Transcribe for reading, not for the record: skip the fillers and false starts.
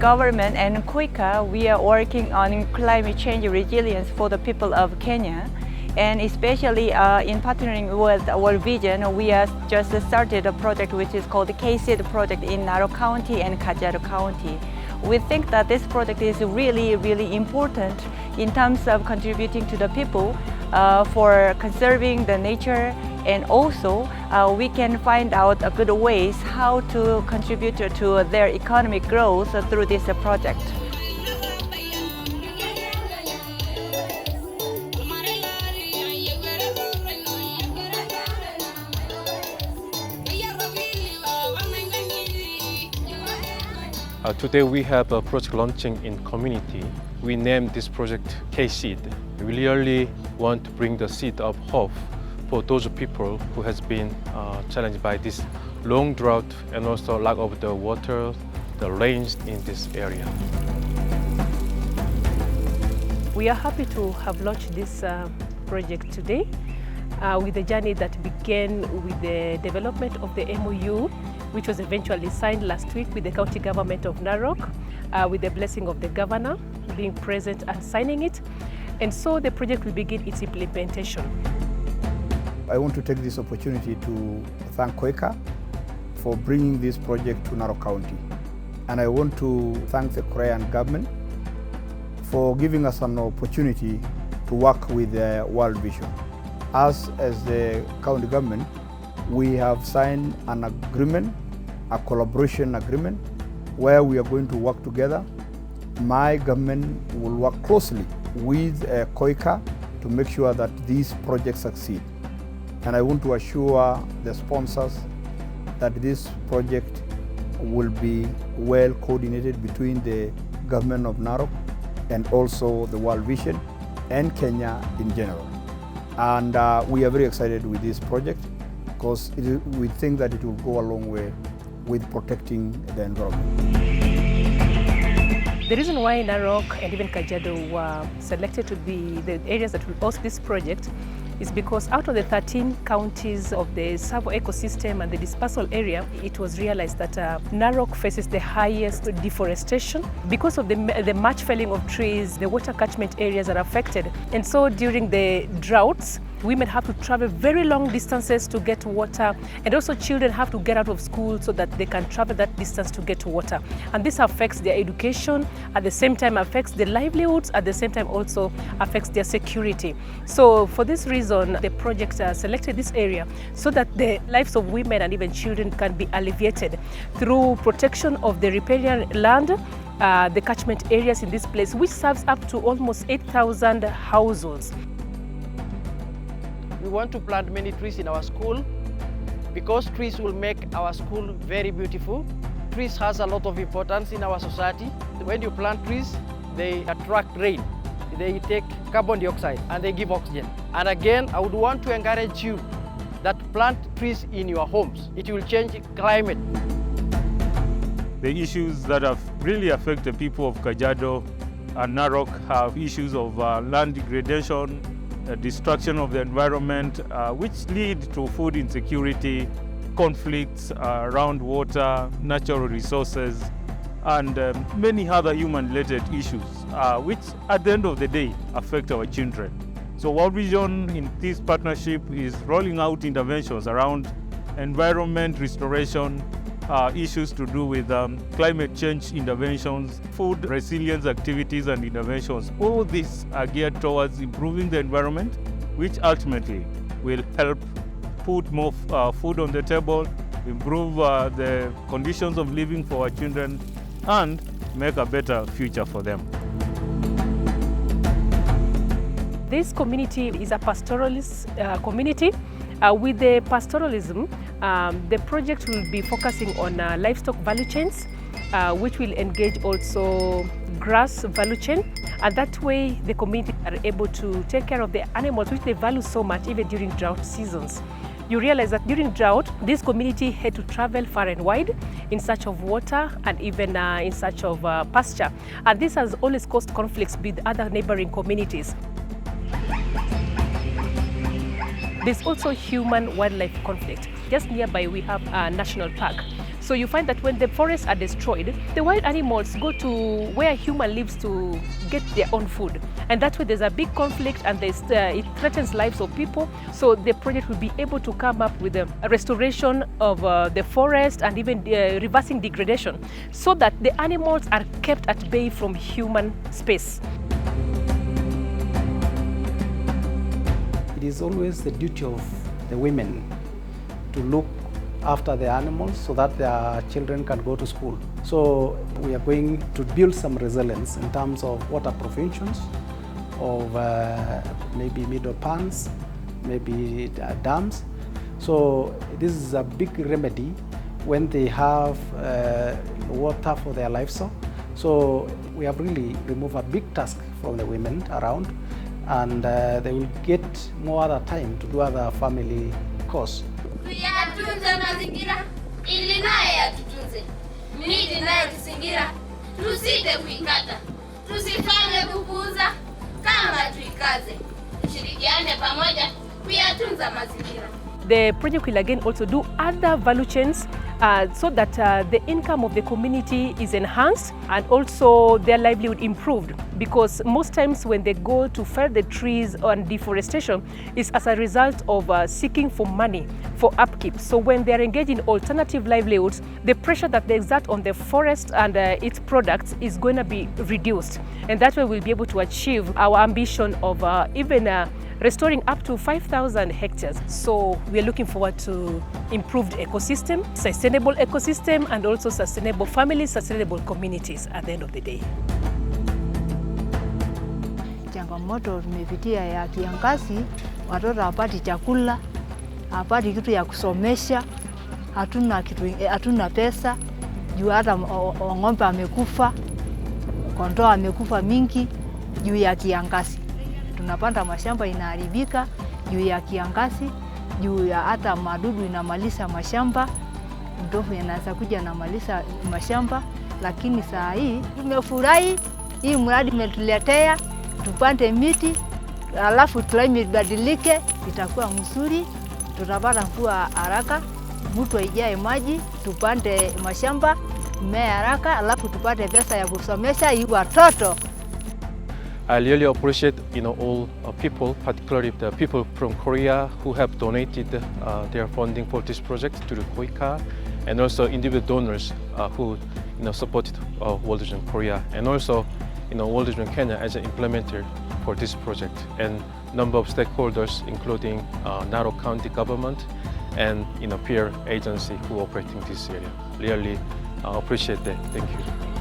government and KOICA, we are working on climate change resilience for the people of Kenya. And especially in partnering with World Vision, we have just started a project which is called the KOICA project in Narok County and Kajiado County. We think that this project is really, really important in terms of contributing to the people for conserving the nature, and also we can find out good ways how to contribute to their economic growth through this project. Today we have a project launching in community. We named this project K-Seed. We really want to bring the seed of hope for those people who has been challenged by this long drought and also lack of the water, the rains in this area. We are happy to have launched this project today with a journey that began with the development of the MOU, which was eventually signed last week with the county government of Narok, with the blessing of the governor being present and signing it. And so the project will begin its implementation. I want to take this opportunity to thank KOICA for bringing this project to Narok County. And I want to thank the Korean government for giving us an opportunity to work with the World Vision. As the county government, we have signed an agreement, a collaboration agreement, where we are going to work together. My government will work closely with KOICA to make sure that these projects succeed. And I want to assure the sponsors that this project will be well coordinated between the government of Narok and also the World Vision and Kenya in general. And we are very excited with this project because we think that it will go a long way with protecting the environment. The reason why Narok and even Kajiado were selected to be the areas that will host this project is because out of the 13 counties of the Tsavo ecosystem and the dispersal area, it was realized that Narok faces the highest deforestation. Because of the much felling of trees, the water catchment areas are affected. And so during the droughts, women have to travel very long distances to get water, and also children have to get out of school so that they can travel that distance to get water. And this affects their education, at the same time affects their livelihoods, at the same time also affects their security. So for this reason, the project selected this area so that the lives of women and even children can be alleviated through protection of the riparian land, the catchment areas in this place, which serves up to almost 8,000 households. We want to plant many trees in our school because trees will make our school very beautiful. Trees has a lot of importance in our society. When you plant trees, they attract rain. They take carbon dioxide and they give oxygen. And again, I would want to encourage you that plant trees in your homes. It will change climate. The issues that have really affect the people of Kajiado and Narok have issues of land degradation, destruction of the environment, which lead to food insecurity, conflicts around water, natural resources, and many other human-related issues, which at the end of the day affect our children. So World Vision in this partnership is rolling out interventions around environment restoration, issues to do with climate change interventions, food resilience activities and interventions. All these are geared towards improving the environment, which ultimately will help put more food on the table, improve the conditions of living for our children, and make a better future for them. This community is a pastoralist community. With the pastoralism, the project will be focusing on livestock value chains, which will engage also grass value chain. And that way, the community are able to take care of the animals, which they value so much, even during drought seasons. You realize that during drought, this community had to travel far and wide in search of water and even in search of pasture. And this has always caused conflicts with other neighboring communities. There's also human-wildlife conflict. Just nearby, we have a national park. So you find that when the forests are destroyed, the wild animals go to where human lives to get their own food. And that's where there's a big conflict and it threatens lives of people. So the project will be able to come up with a restoration of the forest and even reversing degradation so that the animals are kept at bay from human space. It is always the duty of the women to look after the animals so that their children can go to school. So we are going to build some resilience in terms of water preventions, of maybe middle ponds, maybe dams. So this is a big remedy when they have water for their livestock. So we have really removed a big task from the women around, and they will get more other time to do other family chores. Tuyatunze mazingira ili naye yatutunze. Miti naye tusingira, tusite kuikata, tusifanye kupuuza, kama tuikaze. Tushirikiane pamoja kuyatunza mazingira. The project will again also do other value chains so that the income of the community is enhanced and also their livelihood improved, because most times when they go to fell the trees on deforestation is as a result of seeking for money for upkeep. So when they are engaged in alternative livelihoods, the pressure that they exert on the forest and its products is going to be reduced, and that way we'll be able to achieve our ambition of even restoring up to 5,000 hectares. So we are looking forward to improved ecosystem, sustainable ecosystem, and also sustainable families, sustainable communities at the end of the day. Changamoto tumepitia ya kiangazi, watoto hawapati chakula, hawapati kitu ya kusomesha, hatuna pesa, juu hata ng'ombe amekufa, kondoo amekufa mingi juu ya kiangazi. Tunapanda mashamba inaharibika juu ya kiangazi, juu ya hata madudu inamaliza mashamba, ndovu inaweza kuja inamaliza mashamba. Lakini saa hii tumefurahi, hii mradi umetuletea tupande miti, alafu climate badilike, itakuwa mzuri, tutapata mvua haraka, mtu aijae maji, tupande mashamba mmea haraka, alafu tupate pesa ya kusomesha hii watoto. I really appreciate all people, particularly the people from Korea who have donated their funding for this project to the KOICA, and also individual donors who supported World Vision Korea, and also World Vision Kenya as an implementer for this project, and number of stakeholders including Narok County government and peer agency who operate in this area. Really appreciate that. Thank you.